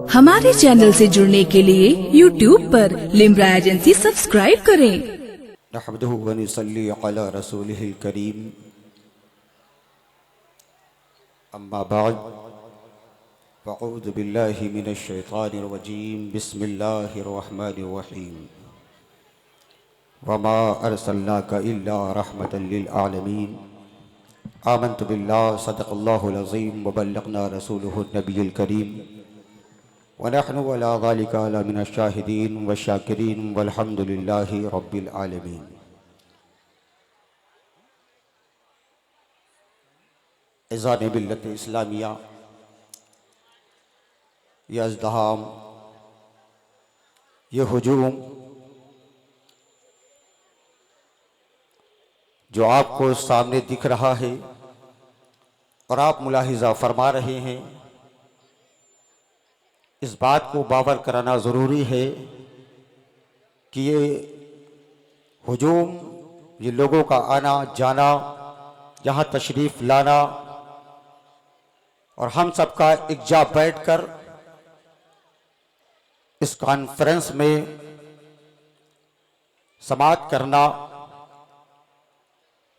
हमारे चैनल से जुड़ने के लिए YouTube पर लिम्रा एजेंसी सब्सक्राइब करें। नहमदुहु व नसल्ली अला रसूलिहिल करीम, अम्मा बाद, फ़अऊज़ु बिल्लाहि मिनश शैतानिर रजीम, बिस्मिल्लाहिर रहमानिर रहीम। वमा अर्सलनाका इल्ला रहमतल लिल आलमीन। आमन्तु बिल्लाहि सदक़ल्लाहुल अज़ीम व बल्लगना रसूलुहुन नबियुल करीम व नहनु अला ज़ालिका लमिनश शाहिदीन व शाकिरीन वल्हम्दुलिल्लाहि रब्बिल आलमीन। इज़ान मिल्लत इस्लामिया, ये अज़्दहाम, ये हुजूम जो आपको सामने दिख रहा है और आप मुलाहिज़ा फरमा रहे हैं, इस बात को बावर कराना ज़रूरी है कि ये हुजूम, ये लोगों का आना जाना, यहाँ तशरीफ़ लाना और हम सबका एकजा बैठकर इस कॉन्फ्रेंस में समाअत करना,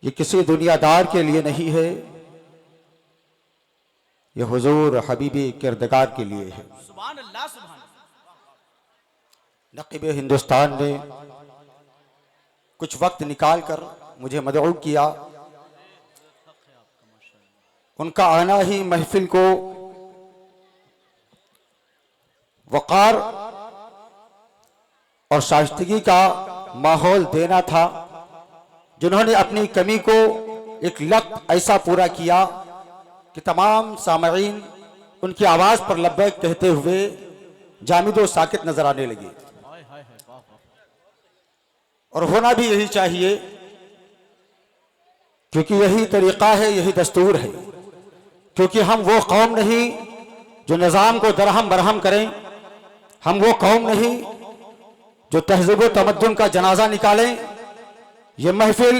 ये किसी दुनियादार के लिए नहीं है, ये हुजूर हबीबी किरदगार के लिए है। सुभान अल्लाह, सुभान अल्लाह। नक़ीब हिंदुस्तान ने कुछ वक्त निकाल कर मुझे मदऊ किया। उनका आना ही महफिल को वक़ार और शाइस्तगी का माहौल देना था, जिन्होंने अपनी कमी को एक लफ्ज़ ऐसा पूरा किया कि तमाम सामईन उनकी आवाज़ पर लब्बैक कहते हुए जामिद व साकित नजर आने लगे। और होना भी यही चाहिए, क्योंकि यही तरीक़ा है, यही दस्तूर है। क्योंकि हम वो कौम नहीं जो निज़ाम को दरहम बरहम करें, हम वो कौम नहीं जो तहज़ीब व तमद्दुन का जनाजा निकालें। ये महफिल,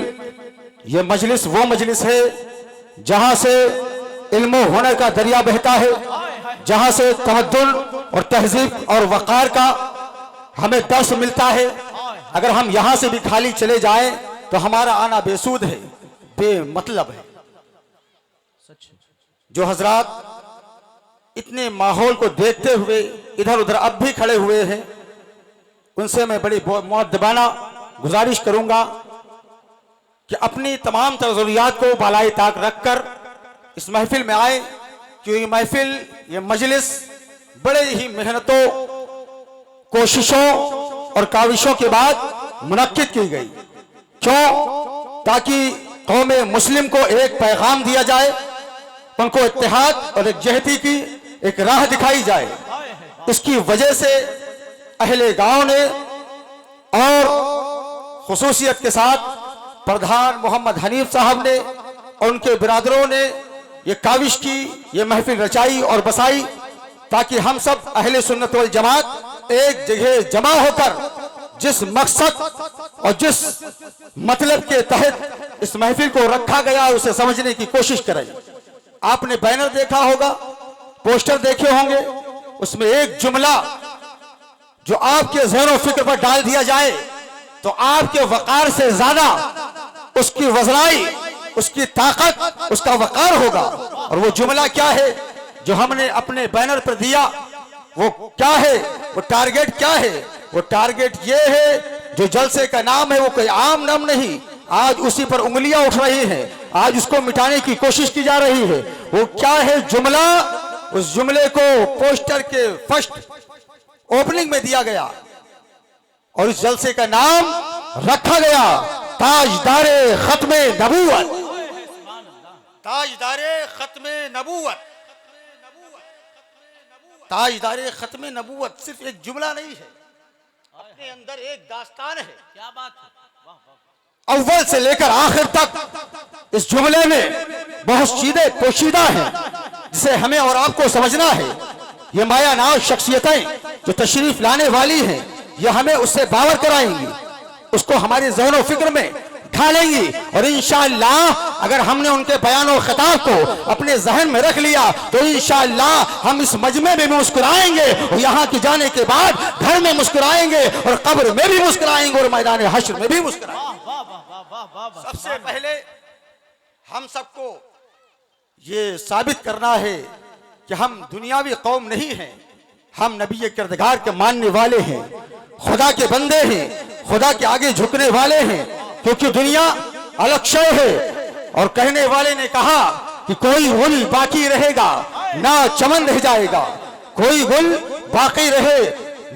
ये मजलिस वो मजलिस है जहां से इल्म होने का दरिया बहता है, जहां से तमद्दुन और तहजीब और वक़ार का हमें दर्स मिलता है। अगर हम यहां से भी खाली चले जाएं तो हमारा आना बेसूद है, बेमतलब है। जो हजरात इतने माहौल को देखते हुए इधर उधर अब भी खड़े हुए हैं, उनसे मैं बड़ी मुअद्दबाना गुजारिश करूंगा कि अपनी तमाम ज़रूरियात को बालाए ताक रखकर इस महफिल में आए, क्योंकि ये महफिल, ये मजलिस बड़े ही मेहनतों, कोशिशों और काविशों के बाद मुनक्किद की गई। क्यों? ताकि कौम मुस्लिम को एक पैगाम दिया जाए, उनको इत्तेहाद और एकजहती की एक राह दिखाई जाए। इसकी वजह से अहले गांव ने और खुसूसियत के साथ प्रधान मोहम्मद हनीफ साहब ने और उनके बिरादरों ने ये काविश की, ये महफिल रचाई और बसाई, ताकि हम सब अहले सुन्नत वल जमात एक जगह जमा होकर जिस मकसद और जिस मतलब के तहत इस महफिल को रखा गया उसे समझने की कोशिश करें। आपने बैनर देखा होगा, पोस्टर देखे होंगे, उसमें एक जुमला जो आपके ज़हन फिक्र पर डाल दिया जाए तो आपके वक़ार से ज्यादा उसकी वज़नाई, उसकी ताकत, उसका वक़ार होगा। और वो जुमला क्या है जो हमने अपने बैनर पर दिया? वो क्या है? वो टारगेट क्या है? वो टारगेट ये है, जो जलसे का नाम है वो कोई आम नाम नहीं, आज उसी पर उंगलियां उठ रही हैं, आज उसको मिटाने की कोशिश की जा रही है। वो क्या है जुमला? उस जुमले को पोस्टर के फर्स्ट ओपनिंग में दिया गया और इस जलसे का नाम रखा गया ताजदारे खत्मे नबूवत। ताजदारे खत्मे नबूवत, ताजदारे खत्मे नबूवत सिर्फ एक जुमला नहीं है, अपने अंदर एक दास्तान है। क्या बात है, वाह वाह। अव्वल से लेकर आखिर तक इस जुमले में बहुत चीजें पोशीदा हैं जिसे हमें और आपको समझना है। ये माया नाज शख्सियतें जो तशरीफ लाने वाली हैं, ये हमें उससे बावर कराएंगी, उसको हमारे ज़हन व फिक्र में उठा लेंगी। और इंशाअल्लाह अगर हमने उनके बयान और खिताब को अपने जहन में रख लिया तो इंशाअल्लाह हम इस मजमे में भी मुस्कुराएंगे और यहाँ के जाने के बाद घर में मुस्कुराएंगे और कब्र में भी मुस्कुराएंगे और मैदान हश्र में भी मुस्कुराएंगे। वाह वाह वाह वाह वाह वाह। सबसे पहले हम सबको ये साबित करना है कि हम दुनियावी कौम नहीं हैं, हम नबी किरदार के मानने वाले हैं, खुदा के बंदे हैं, खुदा के आगे झुकने वाले हैं। क्योंकि दुनिया अलक्षय है और कहने वाले ने कहा कि कोई गुल बाकी रहेगा ना चमन रह जाएगा, कोई गुल बाकी रहे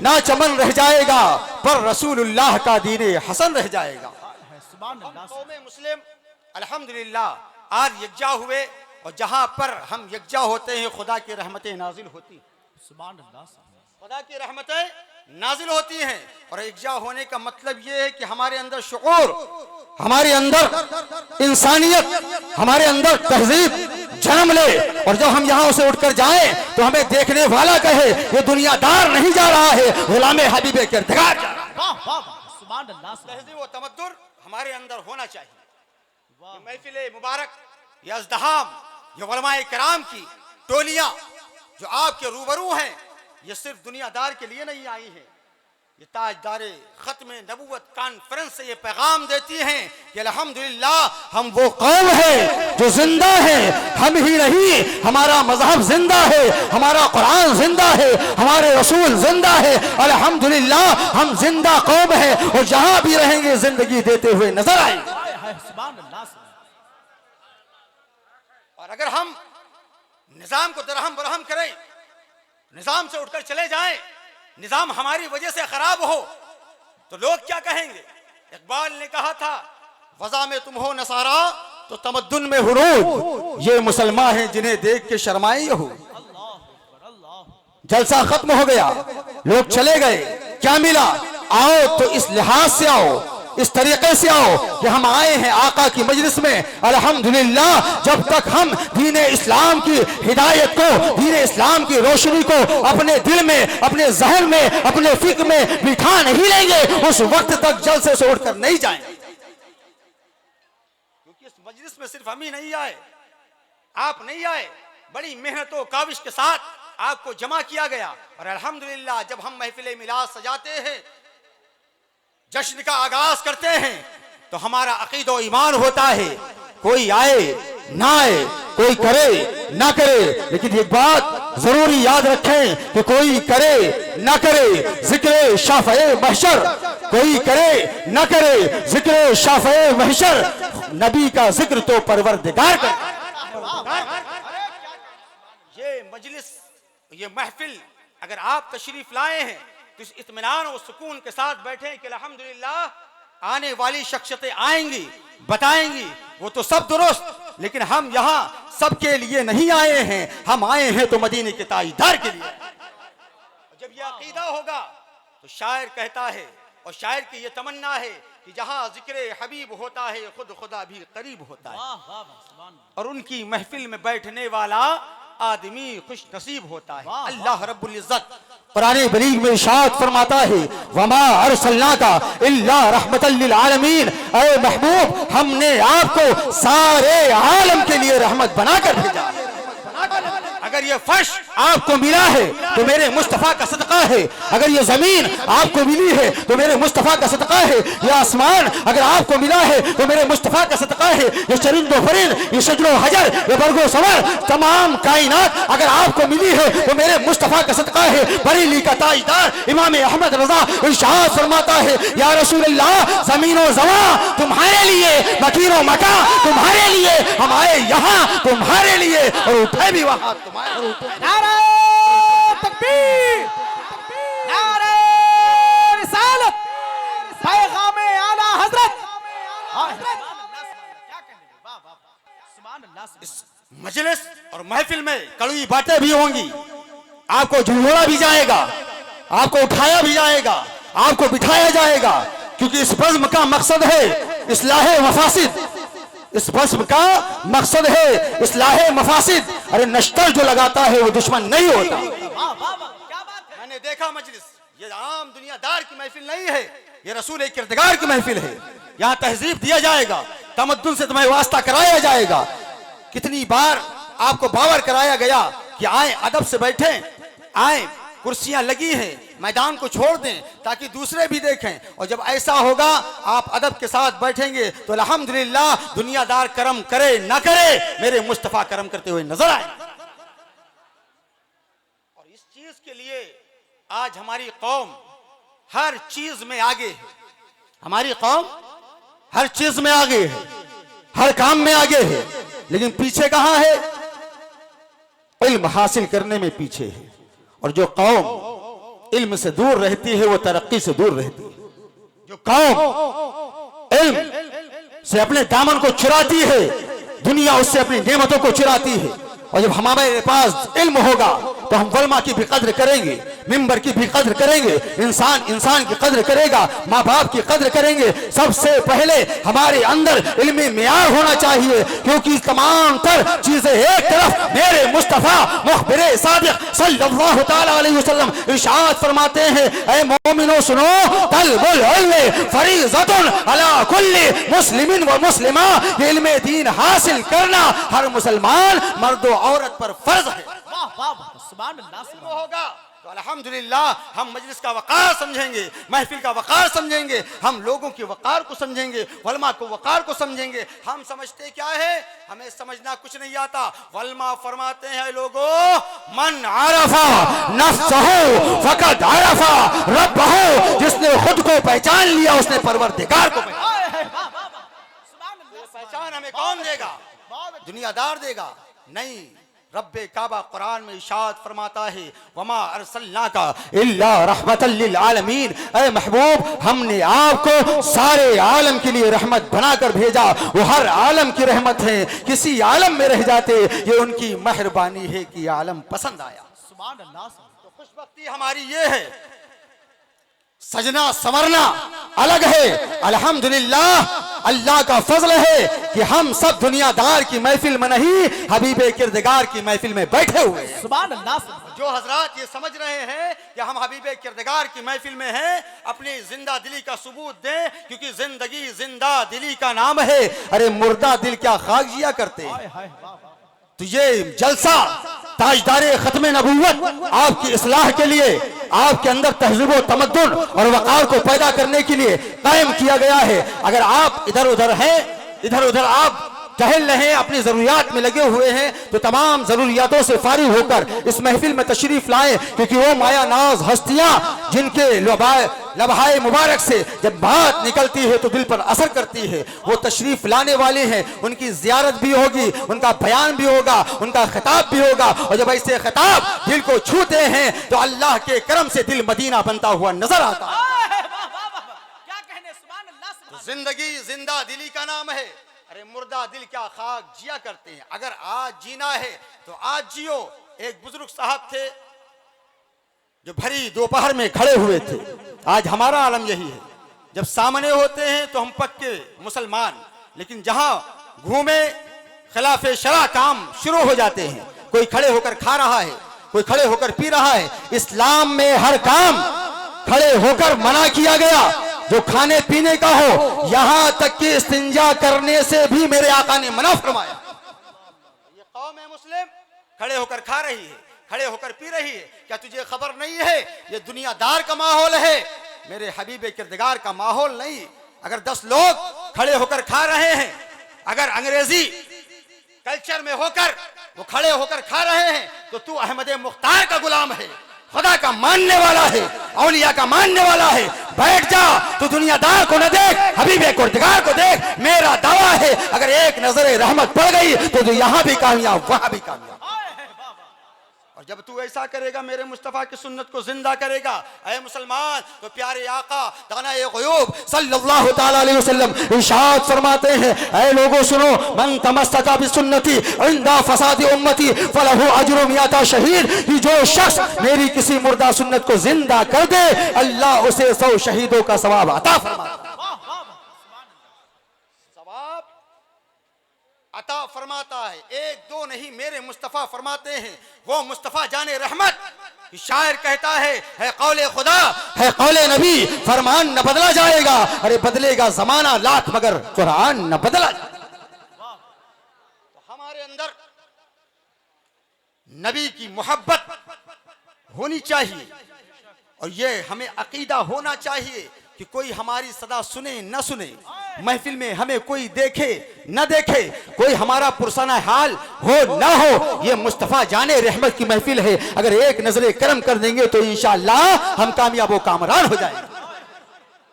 ना चमन रह जाएगा, पर रसूलुल्लाह का दीन हसन रह जाएगा। सुभान अल्लाह। कौम मुस्लिम अल्हम्दुलिल्लाह आज यकजा हुए और जहां पर हम यकजा होते हैं खुदा की रहमतें नाजिल होती हैं, सुभान अल्लाह। खुदा की रहमतें नाजिल होती हैं। और यकजा होने का मतलब ये है कि हमारे अंदर शुऊर, हमारे अंदर इंसानियत, हमारे अंदर तहजीब जन्म ले। और जब हम यहाँ से उठकर जाएं तो हमें देखने वाला कहे ये दुनियादार नहीं जा रहा है, गुलाम हबीब किरदार जा रहा है। वाह वाह वाह। सुभान अल्लाह। तहजीब व तमद्दुन हमारे अंदर होना चाहिए। ये महफिल मुबारक, ये अज़दहाम, ये उलमाए किराम की टोलियां जो आपके रूबरू हैं, ये सिर्फ दुनियादार के लिए नहीं आई हैं, ये ताजदारे खत्म नबूवत कॉन्फ्रेंस से ये पैगाम देती हैं कि अल्हम्दुलिल्लाह हम वो कौम है जो जिंदा है। हम ही नहीं, हमारा मजहब जिंदा है, हमारा कुरान जिंदा है, हमारे रसूल जिंदा है। अल्हम्दुलिल्लाह हम जिंदा कौम है और जहां भी रहेंगे जिंदगी देते हुए नजर आएंगे। सुभान अल्लाह। और अगर हम निजाम को दरहम बरहम करें, निजाम से उठकर चले जाएं, निजाम हमारी वजह से खराब हो तो लोग क्या कहेंगे? इकबाल ने कहा था वज़ा में तुम हो नसारा तो तमद्दुन में हुरूज, ये मुसलमान हैं जिन्हें देख के शर्माए हो। जलसा खत्म हो गया, लोग चले गए, क्या मिला? आओ तो इस लिहाज से आओ, इस तरीके से आओ कि हम आए हैं आका की मजलिस में। अल्हम्दुलिल्लाह जब तक हम दीन इस्लाम की हिदायत को, दीन इस्लाम की रोशनी को अपने दिल में, अपने जहन में, अपने फिक्र में बिठा नहीं लेंगे, उस वक्त तक जलसे से उठकर नहीं जाएंगे। क्योंकि इस मजलिस में सिर्फ हम ही नहीं आए, आप नहीं आए, बड़ी मेहनतों काविश के साथ आपको जमा किया गया। और अल्हम्दुलिल्लाह जब हम महफिल मिलाद सजाते हैं, जश्न का आगाज करते हैं, तो हमारा अकीदा और ईमान होता है कोई आए ना आए, कोई करे ना करे, लेकिन एक बात जरूरी याद रखें कि कोई करे ना करे जिक्र शाफ़े महशर, कोई करे ना करे जिक्र शाफ़े महशर, नबी का जिक्र तो परवरदिगार कर। ये मजलिस, ये महफिल अगर आप तशरीफ लाए हैं तो इस इत्मीनान और सुकून के साथ बैठे कि अल्हम्दुलिल्लाह आने वाली शख्सियतें आएंगी, बताएंगी, वो तो सब दुरुस्त, लेकिन हम यहाँ सबके लिए नहीं आए हैं, हम आए हैं तो मदीने के ताजदार के लिए। जब यह अकीदा होगा तो शायर कहता है, और शायर की यह तमन्ना है कि जहाँ जिक्र हबीब होता है खुद खुदा भी करीब होता है, और उनकी महफिल में बैठने वाला आदमी खुश नसीब होता है। अल्लाह रब्बुल इज्जत कुरान बरीग में इरशाद फरमाता है वमा अरसलनाका इल्ला रहमतल लिल आलमीन, ऐ महबूब हमने आपको सारे आलम के लिए रहमत बनाकर भेजा। अगर ये फर्श आपको मिला है तो मेरे मुस्तफा का सदका है, अगर ये जमीन आपको मिली है तो मेरे मुस्तफा का सदका है, ये आसमान अगर आपको मिला है तो मेरे मुस्तफा का सदका है, ये चरिंदो फरिंद, ये शजरो हजर, ये बरगो सवर, तमाम कायनात अगर आपको मिली है तो मेरे मुस्तफा का सदका है। बरेली का ताजदार इमाम अहमद रजा इरशाद फरमाता है या रसूल अल्लाह ज़मीनो ज़मा तुम्हारे लिए, मकीनो मका तुम्हारे लिए, हम आए यहाँ तुम्हारे लिए और उठे भी वहां तुम्हारे। नारे तकबीर, नारे रिसालत, पैगामे आला हजरत। इस मजलिस और महफिल में कड़वी बातें भी होंगी, आपको झुंझोड़ा भी जाएगा, आपको उठाया भी जाएगा, आपको बिठाया जाएगा, क्योंकि इस बज़्म का मकसद है इस्लाहे मफासिद, इस बज़्म का मकसद है इस्लाहे मफासिद। अरे नश्तर जो लगाता है वो दुश्मन नहीं होता। क्या बात है। मैंने देखा मजलिस, ये आम दुनियादार की महफिल नहीं है, ये रसूल किरदार की महफिल है। यहाँ तहजीब दिया जाएगा, तमद्दुन से तुम्हें वास्ता कराया जाएगा। कितनी बार आपको बावर कराया गया कि आए अदब से बैठे, आए कुर्सियां लगी हैं, मैदान को छोड़ दें ताकि दूसरे भी देखें। और जब ऐसा होगा, आप अदब के साथ बैठेंगे तो अल्हम्दुलिल्लाह दुनियादार करम करे ना करे, मेरे मुस्तफा करम करते हुए नजर आए। और इस चीज के लिए आज हमारी कौम हर चीज में आगे है। हमारी कौम हर चीज में आगे है, हर काम में आगे है, लेकिन पीछे कहां है? इल्म हासिल करने में पीछे है। और जो कौम इल्म से दूर रहती है वो तरक्की से दूर रहती है। जो कौम इल्म से अपने दामन को चुराती है, दुनिया उससे अपनी नेमतों को चुराती है। और जब हमारे पास इल्म होगा तो हम वल्मा की भी कद्र करेंगे, मिंबर की भी कद्र करेंगे, इंसान इंसान की कद्र करेगा, माँ बाप की कद्र करेंगे। सबसे पहले हमारे अंदर इल्मी मियार होना चाहिए, क्योंकि तमाम तर चीजें एक तरफ मेरे मुस्तफा मुखबिर सादिक सल्लल्लाहु तआला अलैहि वसल्लम इरशाद फरमाते हैं, ऐ मोमिनो सुनो, तलबुल इल्म फरीज़तुन अला कुल्ली मुस्लिमिन व मुस्लिमा। इल्म दीन हासिल करना हर मुसलमान मर्द और औरत पर फर्ज है। वाह वाह वाह, सुभान अल्लाह, इल्म होगा तो अल्हम्दुलिल्लाह हम मजलिस का वकार समझेंगे, महफिल का वकार समझेंगे, हम लोगों के वकार को समझेंगे, वल्मा को वकार को समझेंगे। हम समझते क्या है? हमें समझना कुछ नहीं आता। वल्मा फरमाते हैं, लोगों मन आरफा नफ्सहु फकद आरफा रब्बहु, जिसने खुद को पहचान लिया उसने परवरदिगार को पहचान। हमें कौन देगा? दुनियादार देगा नहीं। रब्बे काबा कुरान में इरशाद फरमाता है, वमा अरसलनाका इल्ला रहमतल लिल आलमीन। ऐ महबूब, हमने आपको सारे आलम के लिए रहमत बनाकर भेजा। वो हर आलम की रहमत है, किसी आलम में रह जाते ये उनकी मेहरबानी है कि आलम पसंद आया। सुभान अल्लाह। तो खुशबख्ती हमारी ये है, सजना संवरना अलग है। अल्हम्दुलिल्लाह अल्लाह का फजल है कि हम सब दुनियादार की महफिल में नहीं, हबीबे किरदार की महफिल में बैठे हुए हैं। सुभान अल्लाह। जो हजरात ये समझ रहे हैं कि हम हबीबे किरदार की महफिल में हैं, अपनी जिंदा दिली का सबूत दें, क्योंकि जिंदगी जिंदा दिली का नाम है। अरे मुर्दा दिल क्या खाक जिया करते हैं। तो ये जलसा ताजदारे खत्मे नबूवत आपकी इस्लाह के लिए, आपके अंदर तहज़ीब व तमद्दुन और वक़ार को पैदा करने के लिए कायम किया गया है। अगर आप इधर उधर हैं, इधर उधर आप टहल रहे हैं, अपनी जरूरियात में लगे हुए हैं, तो तमाम जरूरियातों से फारिग होकर इस महफिल में तशरीफ लाएं, क्योंकि वो माया नाज हस्तियां जिनके लबहाए मुबारक से जब बात निकलती है तो दिल पर असर करती है, वो तशरीफ लाने वाले हैं। उनकी जियारत भी होगी, उनका बयान भी होगा, उनका खिताब भी होगा। और जब ऐसे खिताब दिल को छूते हैं तो अल्लाह के करम से दिल मदीना बनता हुआ नजर आता है। क्या कहने, सुभान अल्लाह। जिंदगी जिंदा दिली का नाम है। अरे मुर्दा दिल क्या खाक जिया करते हैं। अगर आज जीना है तो आज जियो। एक बुजुर्ग साहब थे जो भरी दोपहर में खड़े हुए थे। आज हमारा आलम यही है, जब सामने होते हैं तो हम पक्के मुसलमान, लेकिन जहां घूमे खिलाफे शरा काम शुरू हो जाते हैं। कोई खड़े होकर खा रहा है, कोई खड़े होकर पी रहा है। इस्लाम में हर काम खड़े होकर मना किया गया, जो खाने पीने का हो, यहां तक कि इस्तिंजा करने से भी मेरे आका ने मना फरमाया। ये कौम है मुस्लिम, खड़े होकर खा रही है, खड़े होकर पी रही है। क्या तुझे खबर नहीं है ये दुनियादार का माहौल है, मेरे हबीबे किरदार का माहौल नहीं। अगर 10 लोग खड़े होकर खा रहे हैं, अगर अंग्रेजी कल्चर में होकर वो खड़े होकर खा रहे हैं, तो तू अहमद मुख्तार का गुलाम है, खुदा का मानने वाला है, औलिया का मानने वाला है। बैठ जा, तू दुनियादार को न देख, हबीबे किरदार को देख। मेरा दावा है अगर एक नजर रहमत पड़ गई तो तू यहां भी कामयाब, वहां भी कामयाब। और जब तू ऐसा करेगा, मेरे मुस्तफा की सुन्नत को जिंदा करेगा, ऐ मुसलमान, तो प्यारे आका दाना-ए ग़ुयूब सल्लल्लाहु ताला अलैहि वसल्लम इरशाद फरमाते हैं, ऐ लोगों सुनो, मन तमस्सका बिसुन्नती इंदा फसादी उम्मती फलहु अज्रु मियाता शहीद। कि जो शख्स मेरी किसी मुर्दा सुन्नत को जिंदा कर दे, अल्लाह उसे 100 शहीदों का सवाब अता फरमाता है। अता फरमाता है। एक दो नहीं, मेरे मुस्तफा फरमाते हैं, वो मुस्तफा जाने रहमत कि शायर कहता है कौले खुदा है कौले नबी, फरमान न बदला जाएगा, अरे बदलेगा जमाना लाख मगर कुरान न बदला। तो हमारे अंदर नबी की मोहब्बत होनी चाहिए और ये हमें अकीदा होना चाहिए कि कोई हमारी सदा सुने न सुने, महफिल में हमें कोई देखे न देखे, कोई हमारा पुरसाना हाल हो न हो, ये मुस्तफ़ा जाने रहमत की महफिल है। अगर एक नजरे करम कर देंगे तो इंशाअल्लाह हम कामयाब व कामरान हो जाएंगे।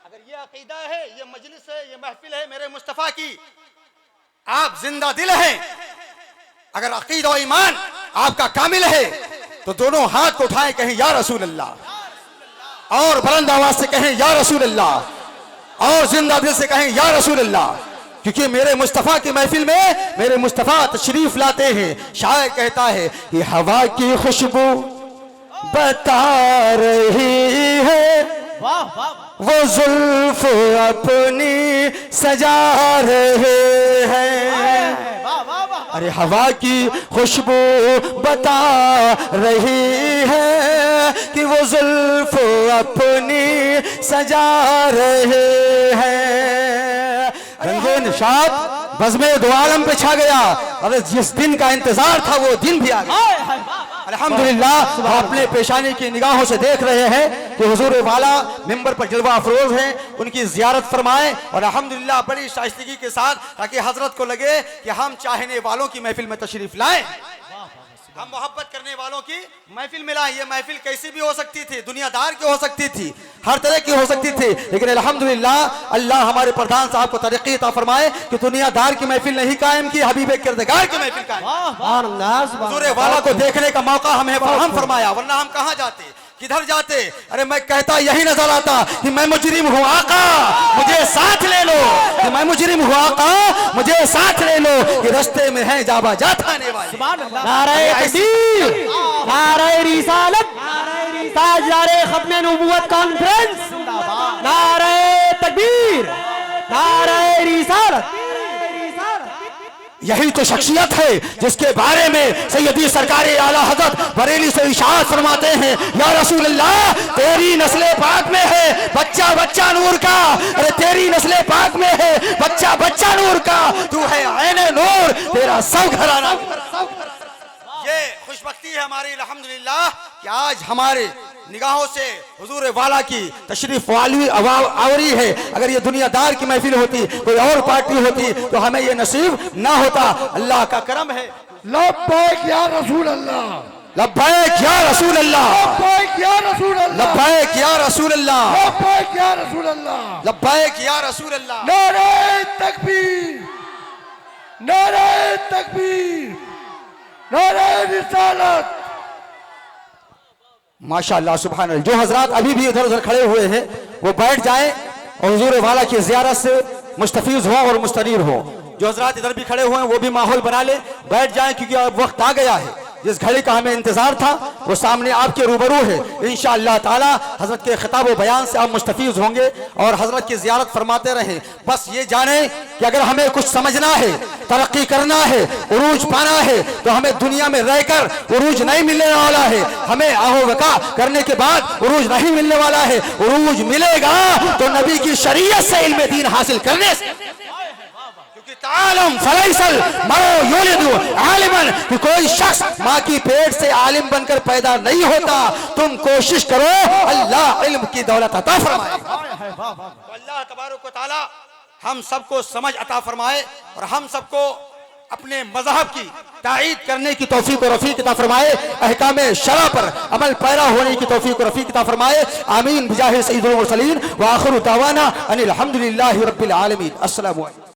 अगर ये अकीदा है, ये मजलिस है, ये महफिल है मेरे मुस्तफ़ा की, आप जिंदा दिल हैं, अगर अकीदा और ईमान आपका कामिल है तो दोनों हाथ को उठाएं, कहें या रसूल अल्लाह, और बुलंद आवाज से कहें या रसूल अल्लाह, और जिंदा दिल से कहें या रसूल अल्लाह। क्योंकि मेरे मुस्तफा की महफिल में मेरे मुस्तफा तशरीफ लाते हैं। शायर कहता है कि हवा की खुशबू बता रही है, वाह वाह वो जुल्फ अपनी सजा रहे हैं। वाह वाह वाह, अरे हवा की खुशबू बता रही है कि वो जुल्फ अपनी सजा रहे हैं। रंगे निशात बज़्मे दो आलम पे छा गया। अरे जिस दिन का इंतजार था वो दिन भी आ गया। हाय हाय वाह वाह, अल्हम्दुलिल्लाह अपने पेशानी की निगाहों से देख रहे हैं कि हुजूर वाला मिंबर पर जलवा अफरोज हैं, उनकी जियारत फरमाएं और अल्हम्दुलिल्लाह बड़ी शाइस्तगी के साथ, ताकि हजरत को लगे कि हम चाहने वालों की महफिल में तशरीफ लाएं, हम मोहब्बत करने वालों की महफिल में लाएं। ये महफिल कैसी भी हो सकती थी, दुनियादार की हो सकती थी, हर तरह की हो सकती थी, लेकिन अल्हम्दुलिल्लाह अल्लाह हमारे प्रधान साहब को तरक्की अता फरमाए कि दुनियादार की महफिल नहीं कायम की, हबीब किरदगार की महफिल कायम। हुजूर वाला को देखने का मौका हमें फराहम फरमाया, वरना हम कहाँ जाते, किधर जाते। अरे मैं कहता यही नजर आता कि मैं मुजरिम हूँ आका, मुझे साथ ले लो, कि मैं मुजरिम हूँ आका, मुझे साथ ले लो, कि रास्ते में है जाबा जाता आने वाले। सुभान अल्लाह, नारे तकबीर, नारे रिसालत, ताजदारे खत्मे नबूवत कॉन्फ्रेंस, नारे तकबीर, नारे रिसालत। यही तो शख्सियत है जिसके बारे में सैयदी सरकार आला हजरत बरेली से इशाअत फरमाते हैं, या रसूल अल्लाह तेरी नस्ले पाक में है बच्चा बच्चा नूर का, अरे तेरी नस्ले पाक में है बच्चा बच्चा नूर का, तू है ऐने नूर, तेरा सब घराना। ये खुशबख्ती है हमारी अल्हम्दुलिल्लाह कि आज हमारे निगाहों से हुजूर वाला की तशरीफ वाली आवरी है। अगर ये दुनियादार की महफिल होती, कोई और पार्टी होती, तो हमें ये नसीब ना होता। अल्लाह का करम है। लब्बैक या रसूल अल्लाह, लब्बैक या रसूल अल्लाह, लब्बैक या रसूल अल्लाह, लब्बैक या रसूल अल्लाह, लब्बैक या रसूल अल्लाह, लब्बैक या रसूल अल्लाह। नारे तकबीर, नारे तकबीर, नारे रिसालत। माशाअल्लाह सुभान अल्लाह। जो हजरात अभी भी इधर उधर खड़े हुए हैं वो बैठ जाएं और हुजूर वाला की ज़ियारत से मुस्तफीज हो और मुस्तनीर हो। जो हजरात इधर भी खड़े हुए हैं वो भी माहौल बना ले, बैठ जाएं, क्योंकि अब वक्त आ गया है। जिस घड़ी का हमें इंतजार था वो सामने आपके रूबरू है। इंशाअल्लाह ताला हजरत के खिताब बयान से आप मुस्तफीज होंगे और हजरत की ज़ियारत फरमाते रहें। बस ये जाने कि अगर हमें कुछ समझना है, तरक्की करना है, उरूज पाना है, तो हमें दुनिया में रहकर उरूज नहीं मिलने वाला है। हमें आहो वका करने के बाद उरूज नहीं मिलने वाला है। उरूज मिलेगा तो नबी की शरीयत से इल्म दीन हासिल करने से। तालम फलैसल मरो युलिदु आलिमन, कि कोई शख्स माँ की पेट से आलिम बनकर पैदा नहीं होता। तुम कोशिश करो, अल्लाह इल्म की दौलत अता फरमाए। अल्लाह तबारक व तआला हम सबको समझ अता फरमाए और हम सबको अपने मज़हब की ताईद करने की तौफीक और रफीक अता फरमाए, अहकामे शरा पर अमल पैरा होने की तौफीक और रफीक अता फरमाए। आमीन बिजाहि सय्यिदुल मुरसलीन व आखिरु दावाना अनिल हम्दुलिल्लाहि रब्बिल आलमीन। अस्सलामु अलैकुम।